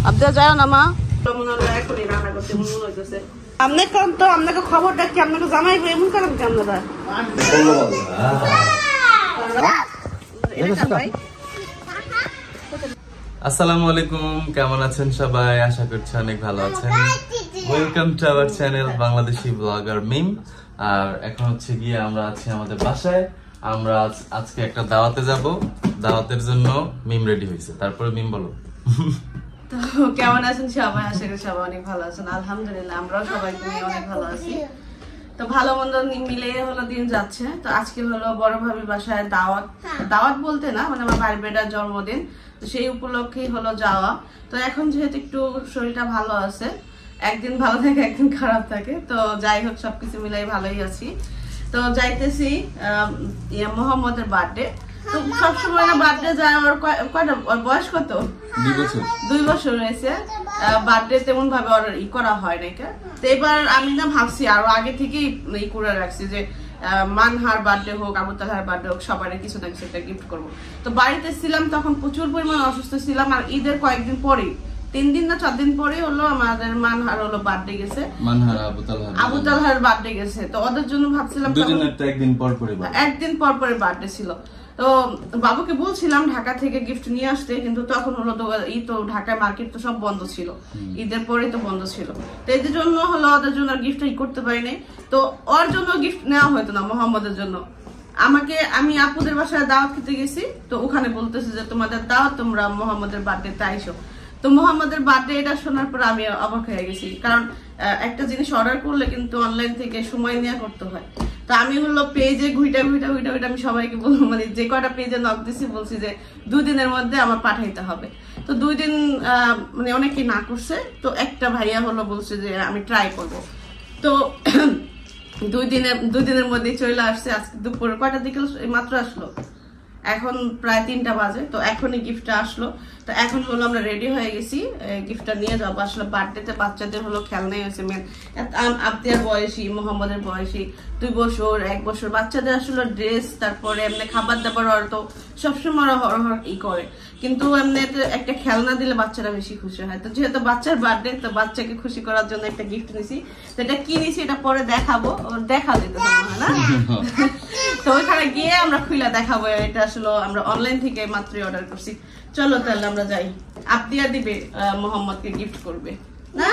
আব্দা যাও না মা আপনাকে খবরটা কি আপনাকে জানাইবো এমন করেন কি আপনারা আসসালামু আলাইকুম, কেমন আছেন সবাই? আশা করছি অনেক ভালো আছেন। Welcome to our channel Bangladeshi blogger Mim. আর এখন হচ্ছে গিয়ে আমরা আছি আমাদের বাসায়। আমরা আজকে একটা দাওয়াতে যাব, দাওয়াতের জন্য মিম রেডি হয়েছে। তারপরে মিম বলো। তো কেমন আছেন সবাই? আশা করি সবাই অনেক ভালো আছেন। আলহামদুলিল্লাহ আমরাও সবাই অনেক ভালো আছি। তো ভালো মন্দ মিলে হলো দিন যাচ্ছে। তো আজকে হলো বড় ভাবির বাসায় দাওয়াত বলতে না, মানে আমার ভাই বেটার জন্মদিন, তো সেই উপলক্ষেই হলো যাওয়া। তো এখন যেহেতু একটু শরীরটা ভালো আছে, একদিন ভালো থাকে একদিন খারাপ থাকে, তো যাই হোক সবকিছু মিলাই ভালোই আছি। তো যাইতেছি মোহাম্মদের বার্থডে। তো সবসময় না বার্থডে যায়, ওর কয়টা বয়স কত? 2 বছর হয়েছে। বার্থডে তেমন ভাবে ওর করা হয় না। তো এবার আমি না ভাবছি আরো আগে থেকেই করে রাখছি যে মানহার বার্থডে হোক, আবু তালহার বার্থডে হোক, সবারই কিছু না কিছু একটা গিফট করবো। তো বাড়িতে ছিলাম তখন প্রচুর পরিমাণে অসুস্থ ছিলাম। আর ঈদের কয়েকদিন পরেই 3 দিন না 4 দিন পরে হলো আমাদের মানহার হলো বার্থডে গেছে, আবু তালহার বার্থডে গেছে। তো ওদের জন্য ভাবছিলাম একদিন পর পরে বার্থডে ছিল। তো বাবুকে বলছিলাম ঢাকা থেকে গিফট নিয়ে আসতে, কিন্তু তখন হলো তো ঢাকায় মার্কেট তো সব বন্ধ ছিল, ঈদের পরে তো বন্ধ ছিল। তো এদের জন্য হলো ওদের জন্য গিফট করতে পারিনি। তো ওর জন্য গিফট নেওয়া হয়তো না, মোহাম্মদের জন্য। আমি আপুদের বাসায় দাওয়াত খেতে গেছি, তো ওখানে বলতেছে যে তোমাদের দাওয়াত, তোমরা মোহাম্মদের বার্থডে আইসো। তো মোহাম্মদের বার্থডে এটা শোনার পর আমি অবাক হয়ে গেছি, কারণ একটা জিনিস অর্ডার করলে কিন্তু অনলাইন থেকে সময় নিয়ে করতে হয়। তো আমি হলো পেজে ঘুইটা আমি সবাইকে বলবো, মানে যে কয়টা পেজে নক দিছি বলছি যে 2 দিনের মধ্যে আমার পাঠাইতে হবে। তো 2 দিন মানে অনেকেই না করছে। তো একটা ভাইয়া হলো বলছে যে আমি ট্রাই করব। তো 2 দিনের মধ্যেই চলে আসছে। আজকে দুপুর কয়টার দিকে মাত্র আসলো, এখন প্রায় 3টা বাজে। তো এখনই গিফটটা আসলো। তো এখন হলো আমরা রেডি হয়ে গেছি গিফটটা নিয়ে যাবো। আসলে বার্থডেতে বাচ্চাদের হলো খেলনাই হয়েছে মেন। আবদিয়ার বয়সী, মোহাম্মদের বয়সী 2 বছর 1 বছর বাচ্চাদের আসলে ড্রেস, তারপরে এমনি খাবার দাবার আর তো সবসময় করে, কিন্তু এমনি একটা খেলনা দিলে বাচ্চারা বেশি খুশি হয়। তো যেহেতু বাচ্চার বার্থডে, তো বাচ্চাকে খুশি করার জন্য একটা গিফট নিছি। তো এটা কি নিছি এটা পরে দেখাবো, দেখা যেতে হয় না। তো ওইখানে গিয়ে আমরা খুলে দেখাবো। এটা আসলে আমরা অনলাইন থেকে মাত্রই অর্ডার করছি। চলো তাহলে আমরা যাই। আবদিয়া দিবে মোহাম্মদকে গিফট করবে না,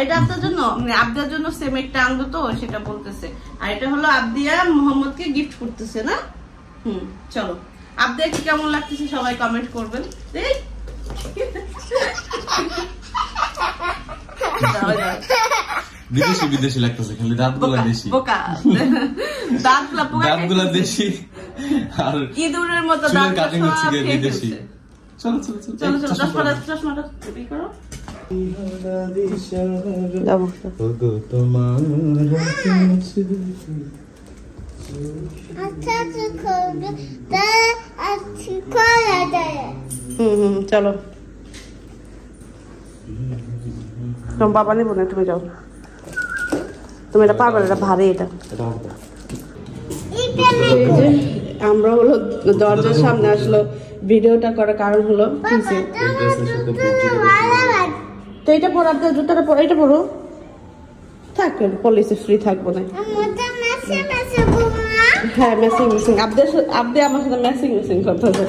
এটা আপনার জন্য, মানে আবদিয়ার জন্য সেম একটা আনবো, তো সেটা বলতেছে। আর এটা হলো আবদিয়া মোহাম্মদকে গিফট করতেছে না। চলো আবদিয়া কি কেমন লাগতেছে সবাই কমেন্ট করবেন। বিদেশি লাগতেছে, খালি দাঁতগুলা দেশি, দাঁতগুলা দেশি, আর ইঁদুরের মতো দাঁত কাটিং হচ্ছে বিদেশি। চলো চশমাটা বের করো। চলো তোমার বাবা নেবো না, তুমি যাও। তুমি এটা পারবে না, এটা ভারী। এটা আমরা হলো দরজার সামনে আসলো ভিডিওটা করার কারণ হলো, তো এটা পরো, আপনার জুতাটা পরো, এটা পরো, থাকবেন পলিসি ফ্রি থাকবো না। হ্যাঁ ম্যাচিং আপনি আমার সাথে ম্যাচিং করতে হবে।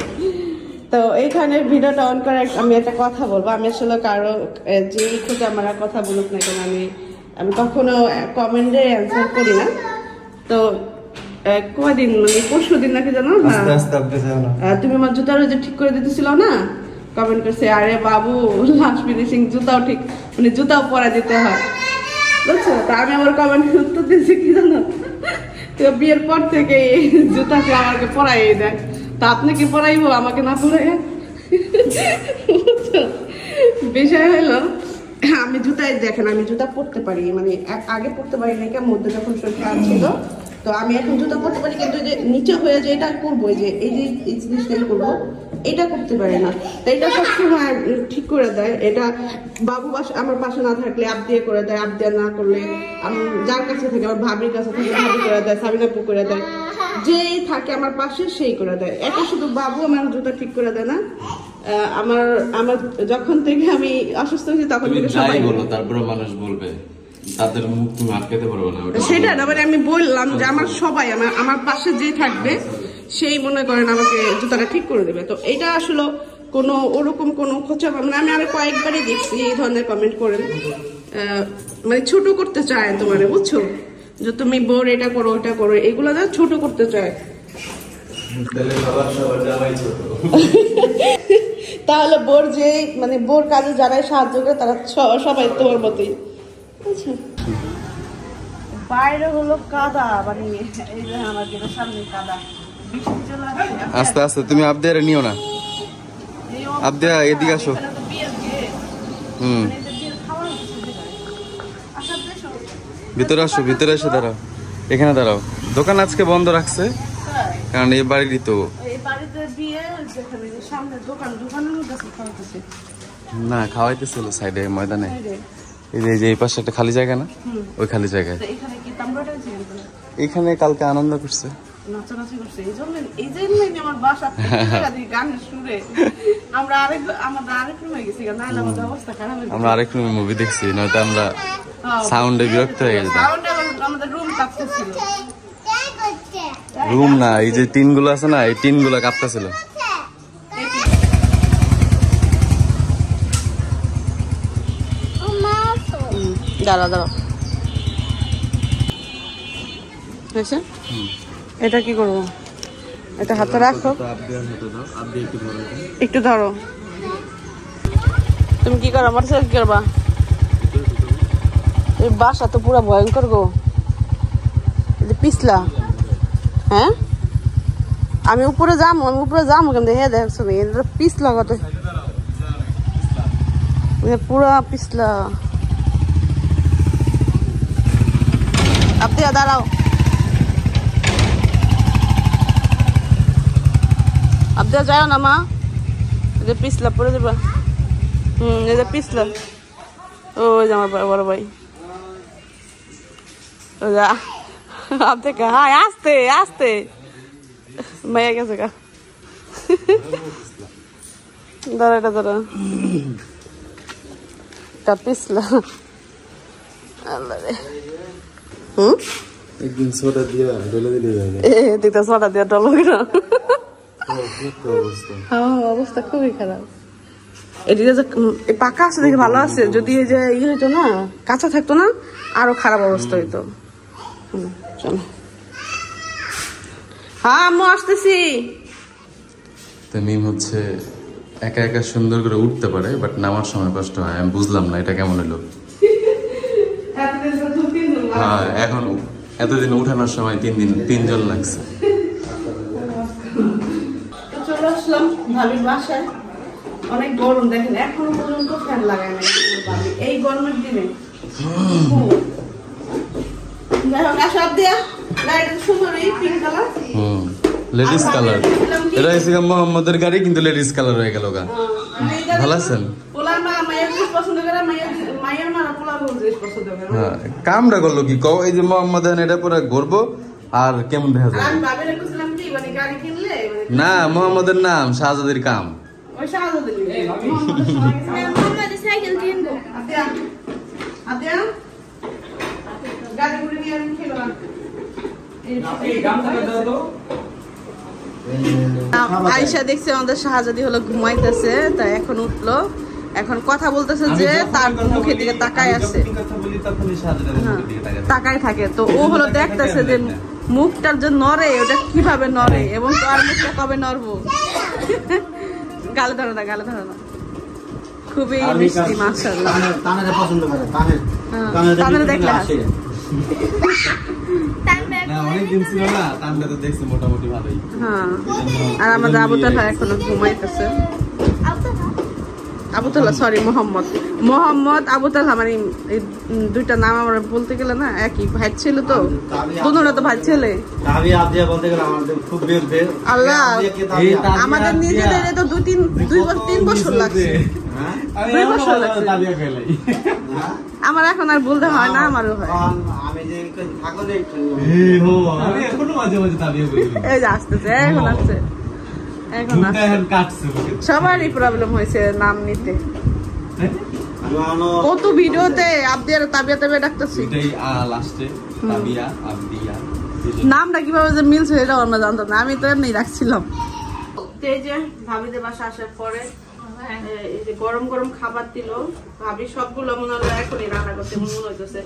তো এইখানে ভিডিওটা অন করে আমি একটা কথা বলবো। আমি আসলে কারো যে খুঁজে আমার কথা বলুক না কেন, আমি কখনো কমেন্টে অ্যান্সার করি না। তো কয়দিন মানে 20 দিন নাকি জানো তুমি আমার জুতার যে ঠিক করে দিতেছিল না, কমেন্ট করছে আরে বাবু লাস্ট ফিনিশিং জুতাও ঠিক, মানে জুতাও পরা দিতে হয়, বুঝছো? তো আমি আমার কমেন্টের উত্তর দিয়েছি কি জানো, তো বিয়ের পর থেকে জুতাকে আমাকে পরাই দেয়, তা আপনি কি পরাইবো আমাকে না পরাই? বিষয় হলো আমি জুতাই দেখেন, আমি জুতা পরতে পারি, মানে আগে পরতে পারি না, মধ্যে যখন শরীর খারাপ ছিল তো আমি এখন জুতা পরতে পারি, কিন্তু যে নিচে হয়ে যে এটা করবো, এই যে এই জিনিসটাই করবো, এটা করতে পারি না। তো এটা সবসময় ঠিক করে দেয়। এটা বাবু আমার পাশে না থাকলে আপ দিয়ে করে দেয়, আপ দিয়ে না করলে আমি যার কাছে থাকে, আমার ভাবির কাছে থাকে, ভাবি করে দেয়, সাবিনাপু করে দেয়, যেই থাকে আমার পাশে সেই করে দেয়। এটা শুধু বাবু আমার জুতা ঠিক করে দেয় না, আমার যখন থেকে আমি অসুস্থ হয়েছি তখন থেকে সবাই বলো, তারপরে মানুষ বলবে, তাদের মুখ তুমি আটকাতে পারবে না। সেটা না, মানে আমি বললাম যে আমার সবাই আমার পাশে যে থাকবে সেই মনে করেন আমাকে জুতাটা ঠিক করে দেবে। তো এটা আসলে কোনো ওরকম কোনো খোঁচা পাবো না। আমি আরো কয়েকবারই দেখছি এই ধরনের কমেন্ট করেন, মানে ছোট করতে চায় তোমার, বুঝছো, যে তুমি বোর এটা করো ওইটা করো, এগুলো যা ছোট করতে চায়। তাহলে বোর যে মানে বোর কাজে যারাই সাহায্য করে তারা সবাই তোমার মতোই। আচ্ছা, বাইরে হলো কাদা, মানে এই যে আমার গেটের সামনে কাদা। আস্তে আস্তে, তুমি আবদিয়ারে নিও না, আবদিয়া এদিকে আসো। ভিতরে আসো, ভিতরে এসে দাঁড়াও, এখানে দাঁড়াও। দোকান আজকে বন্ধ রাখছে কারণ এই বাড়িরই তো। না, খাওয়াইতেছিল সাইডে ময়দানে, এই যে এই পাশে একটা খালি জায়গা না, ওই খালি জায়গায়। এখানে কালকে আনন্দ করছে, আমরা আরেক রুমে মুভি দেখছি, নয়তো আমরা সাউন্ডে বিরক্ত হয়ে গেছে। রুম না, এই যে টিন গুলো আছে না, এই টিন গুলো কাঁপতেছিল। দাঁড়া দাঁড়া, এটা কি করবো? এটা হাতে রাখো, একটু ধরো। তুমি কি করো? আমার সাথে কি করবা? এই বাসা তো পুরো ভয়ঙ্কর গো, পিছলা। হ্যাঁ, আমি উপরে যাবো কিন্তু হে দেখছো পিছলা কত, পুরা পিছলা। আপনি দাঁড়াও, আপনি যাও না মা, এই যে পিছলা পড়ে যাবা। এই যে পিছলা, ওই যে আমার বড় ভাই, আপনি হাই আস্তে আস্তে মাইয়া গেছে গা। দাঁড়া, এটা দাঁড়া, এটা পিছলা। আল্লাহ রে, একদিন সোডা দিয়া ডলে দিলে দেখতে সোডা দিয়া ডলো না, অবস্থা খুবই খারাপ। এদিকে যে পাকা আছে দেখে ভালো আছে, যদি এই যে ইয়ে হইতো না, কাঁচা থাকতো না, আরো খারাপ অবস্থা হইতো। চলো, হ্যাঁ আম্মু আসতেছি। মিম হচ্ছে একা একা সুন্দর করে উঠতে পারে, বাট নামার সময় কষ্ট হয়। আমি বুঝলাম না এটা কেমন হলো। হ্যাঁ, এখন এতদিন উঠানোর সময় 3 দিন 3 জন লাগছে। চলে আসলাম ভাবির বাসায়, অনেক গরম দেখেন, এখনো পর্যন্ত ফ্যান লাগায় নাই এই গরমের দিনে। লেডিস কালার, এটা হচ্ছে মোহাম্মদের গাড়ি, কিন্তু লেডিস কালার হয়ে গেল গা। ভালো আছেন? হ্যাঁ, কামটা করলো কি কও? এই যে মোহাম্মদ এটা পুরো ঘুরবো আর কেমন দেখা যাবে না। মোহাম্মদের নাম শাহজাদির কাম। আয়েশা দেখছে আমাদের শাহজাদি হলো ঘুমাইতেছে, তাই এখন উঠলো, এখন কথা বলতেছে যে তার মুখের দিকে তাকায় আছে, তাকায় থাকে। তো ও হলো দেখতেছে যে মুখটার যে নড়ে ওটা কিভাবে নড়ে এবং তার মুখটা কবে নড়বো। গালে ধরো না, গালে ধরো না, খুবই মিষ্টি মাশাআল্লাহ। তানের দেখলে আর আমাদের আবুতাফা এখনো ঘুমাইতেছে। আবু তালহা, সরি মোহাম্মদ আবু তালহা, মানে এই দুইটা নাম আমরা বলতে গেলে না একই, ভাই ছিল তো, দুজনে তো ভাই ছেলে। আল্লাহ, আমাদের নিজেদের তো 2-3 বছর লাগছে, 2 বছর লাগছে। আমার এখন আর বলতে হয় না, আমারও হয়। এই যে আসতেছে, এখন আসছে, এখন সবারই প্রবলেম হয়েছে নাম নিতে। কত ভিডিওতে আবদিয়া তাবিয়া তাবিয়া ডাকতেছি, নামটা কিভাবে যে মিলছে এটাও আমরা জানতাম না, আমি তো এমনি রাখছিলাম। এই যে ভাবিদের বাসা আসার পরে এই যে গরম গরম খাবার দিল, ভাবি সবগুলো মনে হলো এখনই রান্না করতে মনে হইতেছে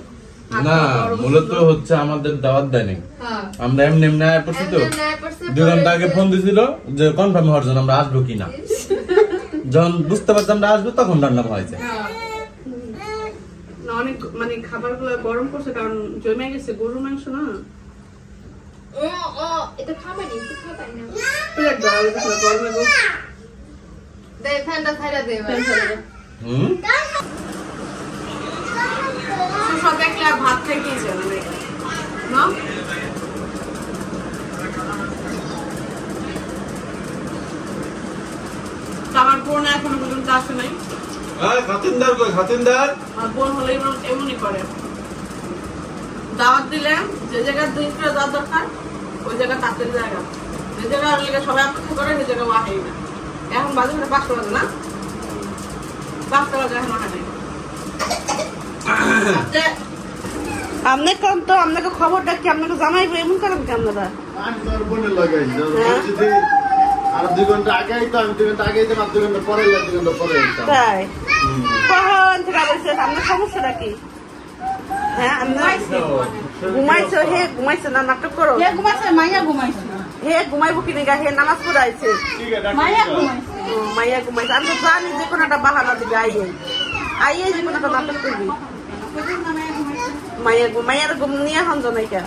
না, মূলত হচ্ছে আমাদের দাওয়াত দেয় নাই, আমরা এমনি এমনি আয়া পড়ছি তো। 2 ঘন্টা আগে ফোন দিছিল যে কনফার্ম হওয়ার জন্য আমরা আসবো কিনা, যখন বুঝতে পারছি আমরা আসবো তখন রান্না হয়েছে। অনেক মানে খাবার গুলো গরম করছে, কারণ জমে গেছে গরুর মাংস না। এটা খাবারই একটু খাবাই না প্লেট দাও, এটা গরমে গো দে, ফ্যানটা ছাইড়া দে ভাই। সব দেখলে আর ভাত খেয়ে যাবে না। আমার বোন এখনো পর্যন্ত আসে নাই। আমার বোন হলে এমনই করে, দাওয়াত দিলে যে জায়গায় 2 কিলো যাওয়ার দরকার ওই জায়গা তাঁতের জায়গা, যে জায়গা সবাই অপেক্ষা করে সেই জায়গা ওয়াহেই না। এখন বাজে 5টা বাজে না, 5টা বাজে এখন ওয়াহে নাই। আপনি কোন তো আপনাকে খবরটা কি আপনাকে জানাইবো, এমন করেন কি আপনারা? আর 2 ঘন্টা আগে তো আমি 2 ঘন্টা আগে দিলাম, 2 ঘন্টা পরে 2 ঘন্টা পরে তাই কখন থেকে বলছে আপনার সমস্যাটা কি? হ্যাঁ, ঘুমাইছো, হে ঘুমাইছে না, নাটক করো। হে ঘুমাইছে, মাইয়া ঘুমাইছে। হে ঘুমাইবো কিনে গা, হে নামাজ পড়ে আইছে। মাইয়া ঘুমাইছে, মাইয়া ঘুমাইছে। আমি তো জানি যে কোনো একটা বাহানা দিবি, আইয়ে যে কোনো একটা নাটক করবি। মাইয়ার ঘুম নিয়ে এখন জনাইকা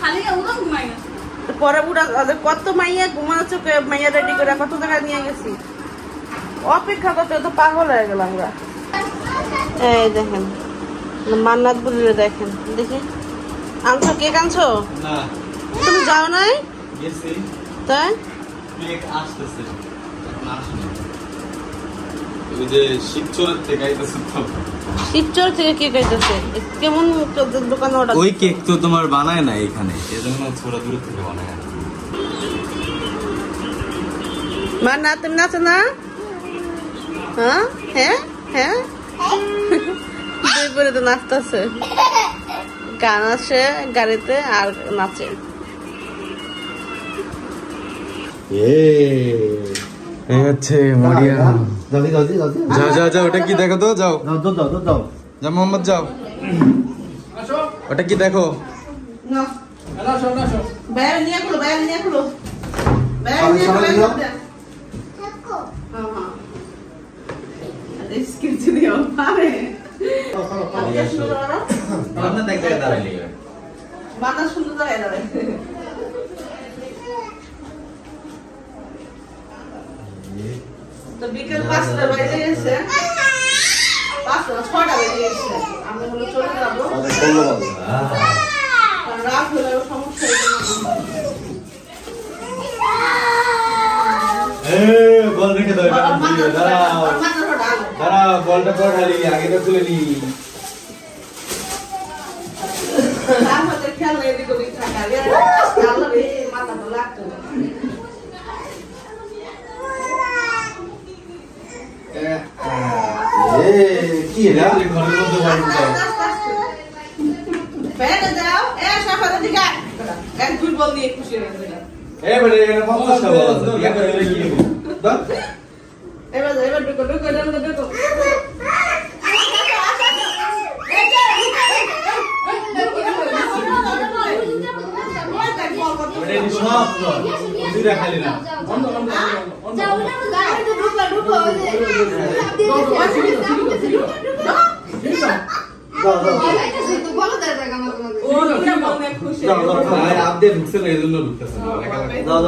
খালি ওরকম ঘুমাই গেছে। পরে বুড়া কত মাইয়া ঘুমানো চোখে মাইয়া রেডি করে কত জায়গায় নিয়ে গেছি, অপেক্ষা করতে তো পাগল হয়ে গেলাম আমরা। এই দেখেন মান্নাত বুলিরে দেখেন, দেখি আনছো, কেক আনছো? তুমি যাও নাই? তাই শিবচর থেকে কেক আইতেছে, কেমন দোকান? ওই কেক তো তোমার বানায় না এখানে, এজন্য থোড়া দূর থেকে বানায়। মান্নাত তুমি নাচো না? হ্যাঁ হ্যাঁ হ্যাঁ, দুই পরে তো নাচতেছে, গান আসে গাড়িতে আর নাচে। যাও ওটা কি দেখো তো, যাও যাও মোহাম্মদ যাও, ওটা কি দেখো। বাইরে নিয়ে খুলো, বাইরে নিয়ে খুলো, বানা সুন্দর দাঁড়ায় দাঁড়ায়। তো বিকেল 5টা বাজে গেছে, 6টা বাজে গেছে, আমরা হলো চলে যাবো, রাত হলে সমস্যা বল রেখে দাও, দাঁড়া বলটা পর ঢালি, আগে তো তুলে নি। খেয়াল নেই এদিকে ওদিকে থাকা, মাথা তো লাগতো। কি এটা ঘরের মধ্যে বাড়ি দাও, বাইরে যাও, সাফারের দিকে এক ফুটবল দিয়ে খুশি হয়ে গেল। এবারে এখানে 50টা বল আছে, ইয়া করে কি নেব দাও। এবার ঢুকো ঢুকো ঢুকো ঢুকো। এটা সব দুইটা খালি না, যাও না, গাড়ি তো ঢুকো ঢুকো বলো দাদা আমার ও দুটা বলে খুশি। আপডেট ঢুকছে না, এজন্য ঢুকতেছে না। দাও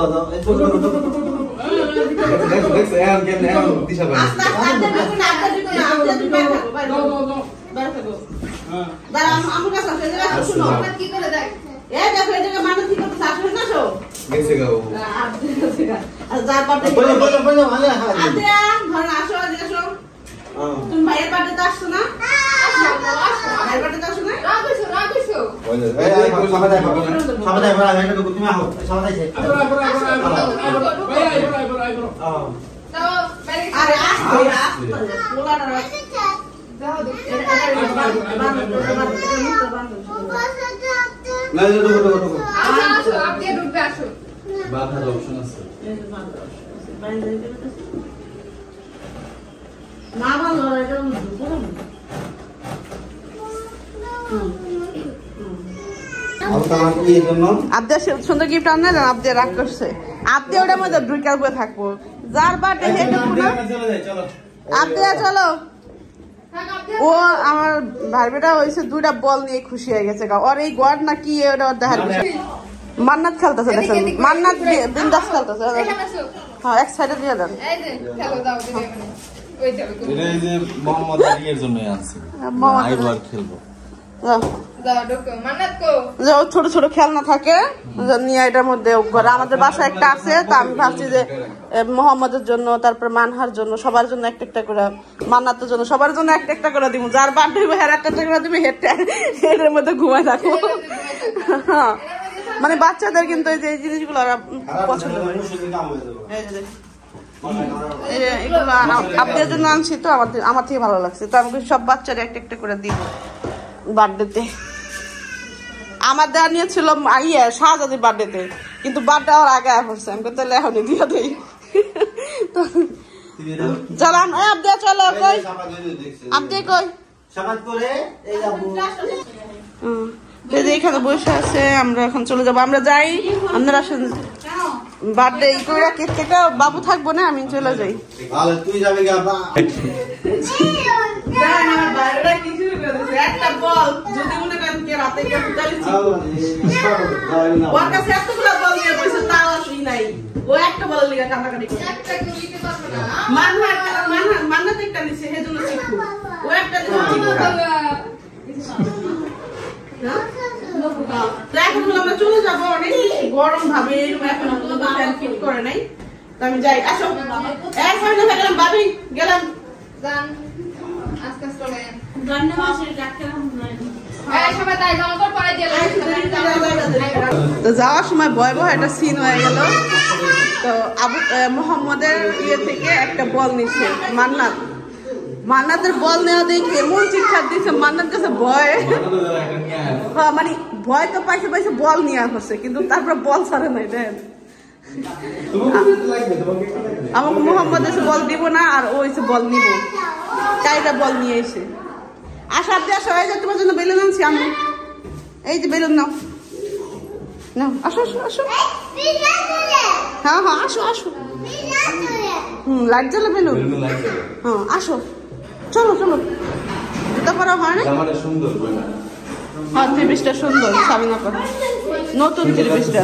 কি করে দেখ তুমি ভাইয়ের বাড়িতে আসছো না? ভাইয়ের বাড়িতে আসছো না? রাগছো আরে আসো পোলাটা বাধার অপশন আছে না ভালো আব্দে সুন্দর গিফট আনলেন আব্দে রাগ করছে আব্দে ওটার মধ্যে দুইটার উপরে থাকবো যার বার্থডে হেড আব্দে চলো ও আমার ভাইবেটা হয়েছে দুইটা বল নিয়ে খুশি হয়ে গেছে ওর এই গড না কি ওটা দেখার বিষয় মান্নাত খেলতেছে দেখেন মান্নাত বিন্দাস খেলতেছে হ্যাঁ এক সাইডে দিয়ে দেন এই যে মোহাম্মদ আলীর জন্য আছে আইবার খেলবো ছোট ছোট খেলনা থাকে নিয়ে এটার মধ্যে ঘরে আমাদের বাসায় একটা আছে তা আমি ভাবছি যে মোহাম্মদের জন্য তারপর মানহার জন্য সবার জন্য একটা একটা করে মান্নাতের জন্য সবার জন্য একটা একটা করে দিব যার বার্থডে হবে হের একটা করে দিবে হেডের মধ্যে ঘুমায় থাকবো হ্যাঁ মানে বাচ্চাদের কিন্তু এই যে জিনিসগুলো পছন্দ করে এগুলো আপনাদের জন্য আনছি তো আমার থেকে ভালো লাগছে তো আমি সব বাচ্চারা একটা একটা করে দিব বার্থডেতে আমার দেওয়া নিয়েছিল শাহজাদির বার্থডেতে কিন্তু বার্থডে আমার আগে পড়ছে আমি তাহলে এখনই দিয়ে দিই চলো আবদে চলো কই আবদে কই এখানে বসে আছে আমরা এখন চলে যাবো আমরা যাই আপনারা বার্থডে করে কেক কেটে বাবু থাকবো না আমি চলে যাই তুই যাবি একটা বল যদি মনে করেন কে রাতে নাই ও একটা বল লিগা কাটাকাটি মান্নাত একটা নিচ্ছে সেজন্য শিখু ও একটা এখন আমরা চলে যাবো অনেক গরম ভাবে এখন ফ্যান ফিট করে নাই তো আমি যাই আসো এক সামনে গেলাম ভাবি গেলাম তো যাওয়ার সময় ভয়াবহ একটা সিন হয়ে গেল তো মোহাম্মদের ইয়ে থেকে একটা বল নিচ্ছে মান্নাতের বল নেওয়া দেখে এমন চিৎকার দিচ্ছে মান্নাত কাছে ভয় মানে ভয় তো পাইছে বল নিয়ে আসছে কিন্তু তারপরে বল ছাড়ে নাই দেন আমাকে মোহাম্মদ এসে বল দিব না আর ও এসে বল নিব চাইটা বল নিয়ে এসে আসো আপনি আসো এই যে তোমার জন্য বেলুন আনছি আমি এই যে বেলুন নাও আসো আসো আসো হ্যাঁ হ্যাঁ আসো আসো লাইট জ্বলে বেলুন হ্যাঁ আসো চলো চলো জুতা পরা হয় না হ্যাঁ ত্রিবিশটা সুন্দর সাবিনা পরা নতুন ত্রিবিশটা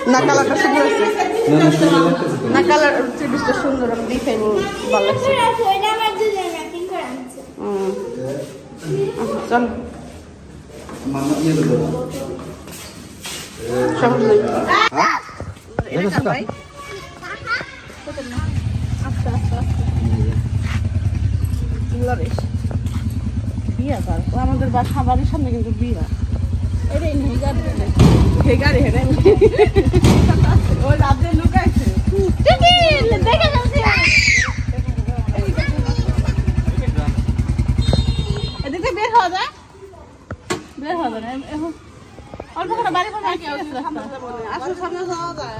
না কালারটা সুন্দর আছে না কালার ত্রিবিশটা সুন্দর আমি দেখে ভালো লাগছে চলো বিয়া আমাদের বাড়ির সামনে কিন্তু বিয়া ওই রাতে লুকাইছে এদিকে বের হওয়া যায় অল্প করে বাড়ি আসলে সামনে যাওয়া যায়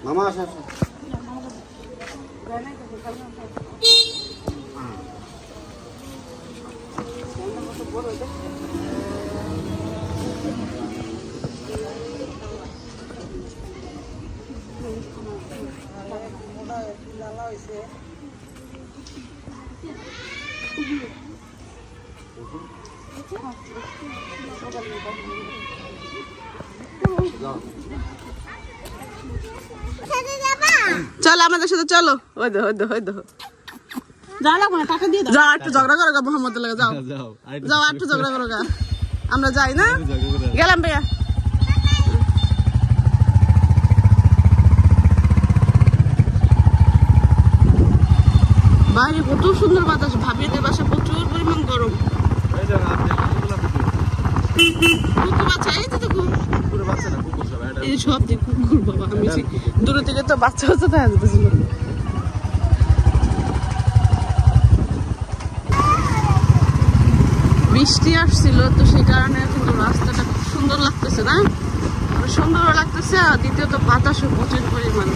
মামা আসা চলো আমাদের সাথে চলো। ওই দেখো ওই দেখো ওই দেখো যাও লাগবে না, টাকা দিয়ে দাও। যাও একটু ঝগড়া করো গা মোহাম্মদের লাগে, যাও যাও একটু ঝগড়া করো গা। আমরা যাই না, গেলাম ভাইয়া। বাইরে কত সুন্দর বাতাস, ভাবিদের বাসা প্রচুর পরিমাণ গরম। কুকুর বাচ্চা এই তো দেখো, এই সব দেখো কুকুর বাবা। আমি দূরে থেকে তো বাচ্চা বাচ্চা দেখা যেতেছিল। বৃষ্টি আসছিল তো সেই কারণে কিন্তু রাস্তাটা খুব সুন্দর লাগতেছে না, সুন্দর লাগতেছে। আর দ্বিতীয়ত বাতাসও প্রচুর পরিমাণ,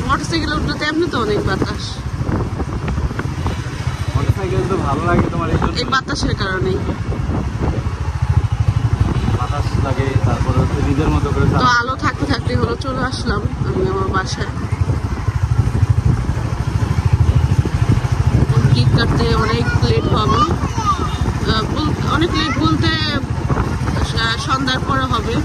মোটরসাইকেলে উঠলে তো এমনি তো অনেক বাতাস, ভালো লাগে তোমার এই বাতাসের কারণেই। বাতাস লাগে, তারপরে নিজের মতো করে তো আলো থাকতে থাকতে হলো চলে আসলাম আমি আমার বাসায়। কেক কাটতে অনেক লেট হবে, অনেক লেট বলতে সন্ধ্যার পরে হবে।